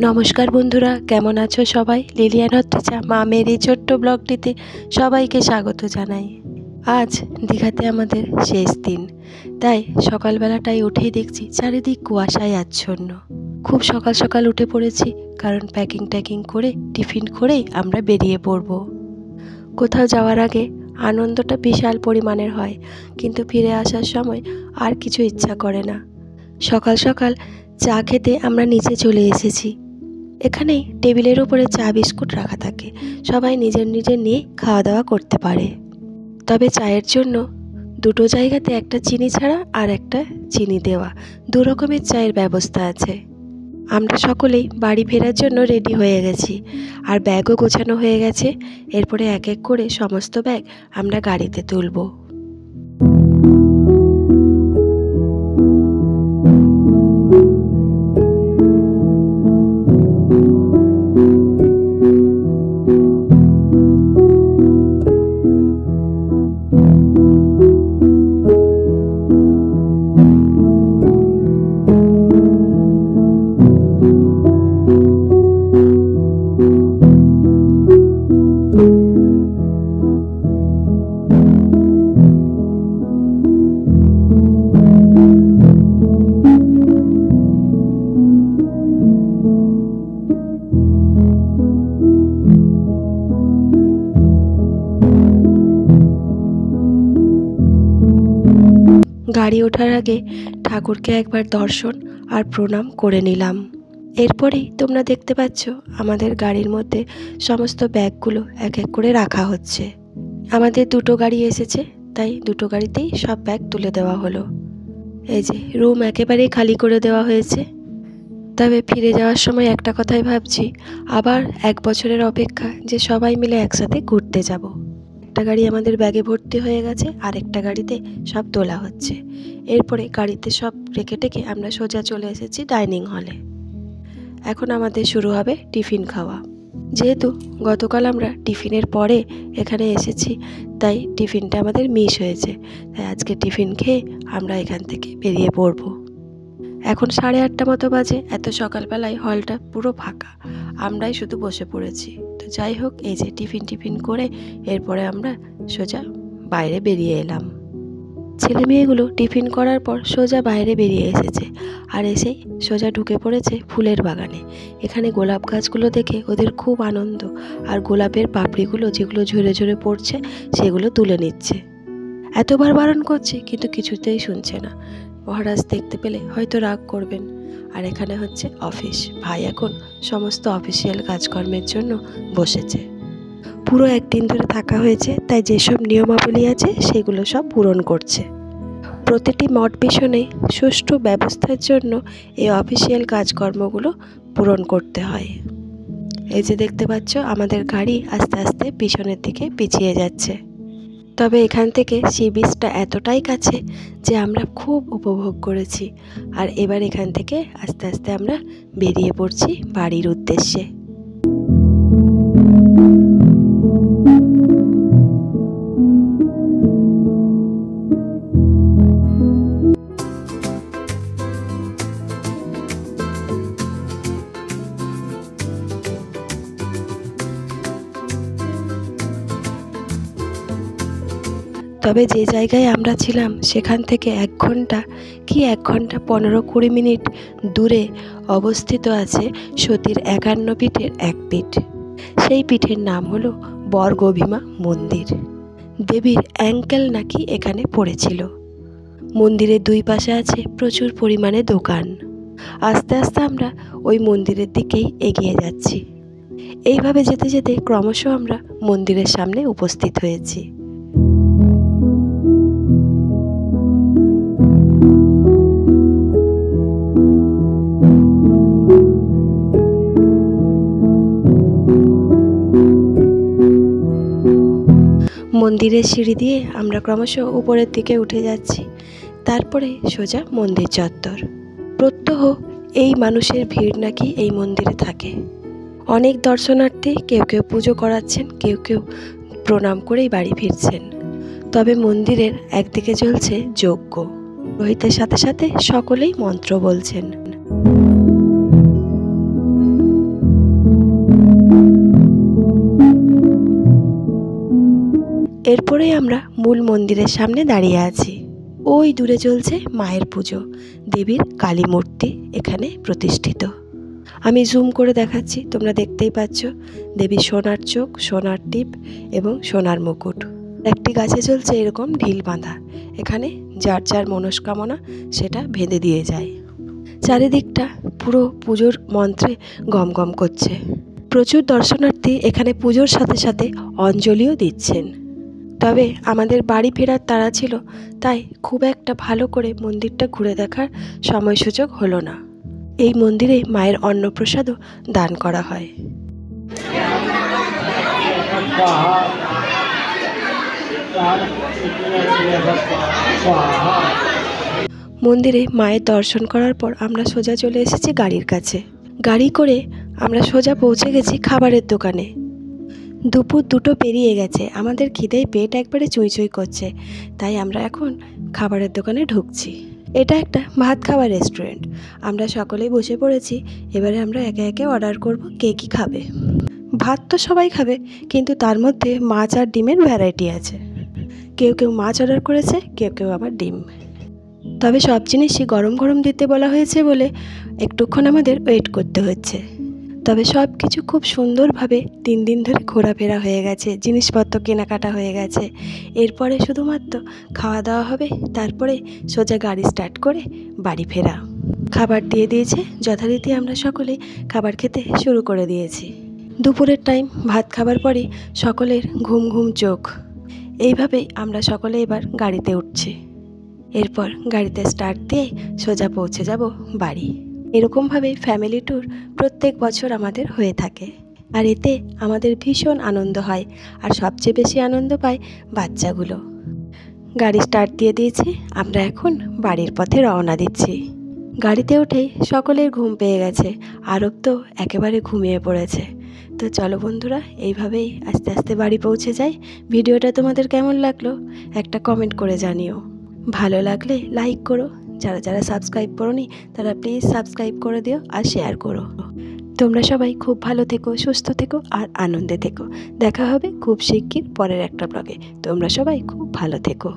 নমস্কার বন্ধুরা, কেমন আছো সবাই? লিলিয়ান হত্তেচা মামের এই ছোট্ট ব্লগটিতে সবাইকে স্বাগত জানাই। আজ দীঘাতে আমাদের শেষ দিন, তাই সকালবেলাটাই উঠেই দেখছি চারিদিক কুয়াশায় আচ্ছন্ন। খুব সকাল সকাল উঠে পড়েছি, কারণ প্যাকিং করে টিফিন করেই আমরা বেরিয়ে পড়ব। কোথাও যাওয়ার আগে আনন্দটা বিশাল পরিমাণের হয়, কিন্তু ফিরে আসার সময় আর কিছু ইচ্ছা করে না। সকাল সকাল চা খেতে আমরা নিচে চলে এসেছি। এখানেই টেবিলের উপরে চা বিস্কুট রাখা থাকে, সবাই নিজের নিয়ে খাওয়া দাওয়া করতে পারে। তবে চায়ের জন্য দুটো জায়গাতে একটা চিনি ছাড়া আর একটা চিনি দেওয়া, দু রকমের চায়ের ব্যবস্থা আছে। আমরা সকলেই বাড়ি ফেরার জন্য রেডি হয়ে গেছি, আর ব্যাগও গোছানো হয়ে গেছে। এরপরে এক এক করে সমস্ত ব্যাগ আমরা গাড়িতে তুলব। গাড়ি ওঠার আগে ঠাকুরকে একবার দর্শন আর প্রণাম করে নিলাম। এরপরেই তোমরা দেখতে পাচ্ছ আমাদের গাড়ির মধ্যে সমস্ত ব্যাগগুলো এক এক করে রাখা হচ্ছে। আমাদের দুটো গাড়ি এসেছে, তাই দুটো গাড়িতেই সব ব্যাগ তুলে দেওয়া হলো। এই যে রুম একেবারেই খালি করে দেওয়া হয়েছে। তবে ফিরে যাওয়ার সময় একটা কথাই ভাবছি, আবার 1 বছরের অপেক্ষা যে সবাই মিলে একসাথে ঘুরতে যাব। একটা গাড়ি আমাদের ব্যাগে ভর্তি হয়ে গেছে, আর একটা গাড়িতে সব তোলা হচ্ছে। এরপরে গাড়িতে সব রেখে টেকে আমরা সোজা চলে এসেছি ডাইনিং হলে। এখন আমাদের শুরু হবে টিফিন খাওয়া। যেহেতু গতকাল আমরা টিফিনের পরে এখানে এসেছি, তাই টিফিনটা আমাদের মিস হয়েছে। তাই আজকে টিফিন খেয়ে আমরা এখান থেকে বেরিয়ে পড়ব। এখন 8:30 মতো বাজে। এত সকালবেলায় হলটা পুরো ফাঁকা, আমরাই শুধু বসে পড়েছি। তো যাই হোক, এই যে টিফিন করে এরপরে আমরা সোজা বাইরে বেরিয়ে এলাম। ছেলে মেয়েগুলো টিফিন করার পর সোজা বাইরে বেরিয়ে এসেছে, আর এসেই সোজা ঢুকে পড়েছে ফুলের বাগানে। এখানে গোলাপ গাছগুলো দেখে ওদের খুব আনন্দ, আর গোলাপের পাপড়িগুলো যেগুলো ঝরে ঝরে পড়ছে সেগুলো তুলে নিচ্ছে। এতবার বারণ করছে কিন্তু কিছুতেই শুনছে না। মহারাজ দেখতে পেলে হয়তো রাগ করবেন। আর এখানে হচ্ছে অফিস। ভাই এখন সমস্ত অফিসিয়াল কাজকর্মের জন্য বসেছে। পুরো একদিন ধরে থাকা হয়েছে, তাই যেসব নিয়মাবলী আছে সেগুলো সব পূরণ করছে। প্রতিটি মঠ মিশনে সুষ্ঠু ব্যবস্থার জন্য এই অফিসিয়াল কাজকর্মগুলো পূরণ করতে হয়। এই যে দেখতে পাচ্ছ আমাদের গাড়ি আস্তে আস্তে পিছনের দিকে পিছিয়ে যাচ্ছে। তবে এখান থেকে সি বিচটা এতটাই কাছে যে আমরা খুব উপভোগ করেছি। আর এবার এখান থেকে আস্তে আস্তে আমরা বেরিয়ে পড়ছি বাড়ির উদ্দেশ্যে। তবে যে জায়গায় আমরা ছিলাম সেখান থেকে 1 ঘন্টা কি 1 ঘন্টা 15-20 মিনিট দূরে অবস্থিত আছে সতীর 51 পীঠের এক পীঠ। সেই পীঠের নাম হলো বরগভীমা মন্দির। দেবীর অ্যাঙ্কেল নাকি এখানে পড়েছিল। মন্দিরের 2 পাশে আছে প্রচুর পরিমাণে দোকান। আস্তে আস্তে আমরা ওই মন্দিরের দিকেই এগিয়ে যাচ্ছি। এইভাবে যেতে যেতে ক্রমশ আমরা মন্দিরের সামনে উপস্থিত হয়েছি। মন্দিরের সিঁড়ি দিয়ে আমরা ক্রমশ উপরের দিকে উঠে যাচ্ছি। তারপরে সোজা মন্দির চত্বর। প্রত্যহ এই মানুষের ভিড় নাকি এই মন্দিরে থাকে। অনেক দর্শনার্থী কেউ পুজো করাচ্ছেন, কেউ প্রণাম করেই বাড়ি ফিরছেন। তবে মন্দিরের একদিকে চলছে যজ্ঞ। পুরোহিতের সাথে সাথে সকলেই মন্ত্র বলছেন। এরপরেই আমরা মূল মন্দিরের সামনে দাঁড়িয়ে আছি। ওই দূরে চলছে মায়ের পুজো। দেবীর কালী মূর্তি এখানে প্রতিষ্ঠিত। আমি জুম করে দেখাচ্ছি, তোমরা দেখতেই পাচ্ছ দেবীর সোনার চোখ, সোনার টিপ এবং সোনার মুকুট। একটি গাছে চলছে এরকম ঢিল বাঁধা। এখানে যার যার মনস্কামনা সেটা বেঁধে দিয়ে যায়। চারিদিকটা পুরো পুজোর মন্ত্রে গম গম করছে। প্রচুর দর্শনার্থী এখানে পুজোর সাথে সাথে অঞ্জলিও দিচ্ছেন। তবে আমাদের বাড়ি ফেরার তাড়া ছিল, তাই খুব একটা ভালো করে মন্দিরটা ঘুরে দেখার সময় সুযোগ হলো না। এই মন্দিরে মায়ের অন্নপ্রসাদও দান করা হয়। মন্দিরে মায়ের দর্শন করার পর আমরা সোজা চলে এসেছি গাড়ির কাছে। গাড়ি করে আমরা সোজা পৌঁছে গেছি খাবারের দোকানে। দুপুর 2টো পেরিয়ে গেছে, আমাদের খিদেয় পেট একবারে চুঁই করছে, তাই আমরা এখন খাবারের দোকানে ঢুকছি। এটা একটা ভাত খাওয়ার রেস্টুরেন্ট। আমরা সকলেই বসে পড়েছি। এবারে আমরা একে একে অর্ডার করব কে কী খাবে। ভাত তো সবাই খাবে, কিন্তু তার মধ্যে মাছ আর ডিমের ভ্যারাইটি আছে। কেউ কেউ মাছ অর্ডার করেছে, কেউ কেউ আবার ডিম। তবে সব জিনিসই গরম গরম দিতে বলা হয়েছে বলে একটুক্ষণ আমাদের ওয়েট করতে হচ্ছে। তবে সব কিছু খুব সুন্দরভাবে 3 দিন ধরে ঘোরাফেরা হয়ে গেছে, জিনিসপত্র কেনাকাটা হয়ে গেছে। এরপরে শুধুমাত্র খাওয়া দাওয়া হবে, তারপরে সোজা গাড়ি স্টার্ট করে বাড়ি ফেরা। খাবার দিয়ে দিয়েছে, যথারীতি আমরা সকলে খাবার খেতে শুরু করে দিয়েছি। দুপুরের টাইম, ভাত খাবার পরই সকলের ঘুম ঘুম চোখ। এইভাবেই আমরা সকলে এবার গাড়িতে উঠছি। এরপর গাড়িতে স্টার্ট দিয়ে সোজা পৌঁছে যাব বাড়ি। এরকমভাবে ফ্যামিলি ট্যুর প্রত্যেক বছর আমাদের হয়ে থাকে, আর এতে আমাদের ভীষণ আনন্দ হয়। আর সবচেয়ে বেশি আনন্দ পায় বাচ্চাগুলো। গাড়ি স্টার্ট দিয়ে দিয়েছি, আমরা এখন বাড়ির পথে রওনা দিচ্ছি। গাড়িতে উঠেই সকলের ঘুম পেয়ে গেছে, আরব তো একেবারে ঘুমিয়ে পড়েছে। তো চলো বন্ধুরা, এইভাবেই আস্তে আস্তে বাড়ি পৌঁছে যাই। ভিডিওটা তোমাদের কেমন লাগলো একটা কমেন্ট করে জানিও। ভালো লাগলে লাইক করো, যারা যারা সাবস্ক্রাইব করোনি তারা প্লিজ সাবস্ক্রাইব করে দিও আর শেয়ার করো। তোমরা সবাই খুব ভালো থেকো, সুস্থ থেকো আর আনন্দে থেকো। দেখা হবে খুব শিগগির পরের একটা ব্লগে। তোমরা সবাই খুব ভালো থেকো।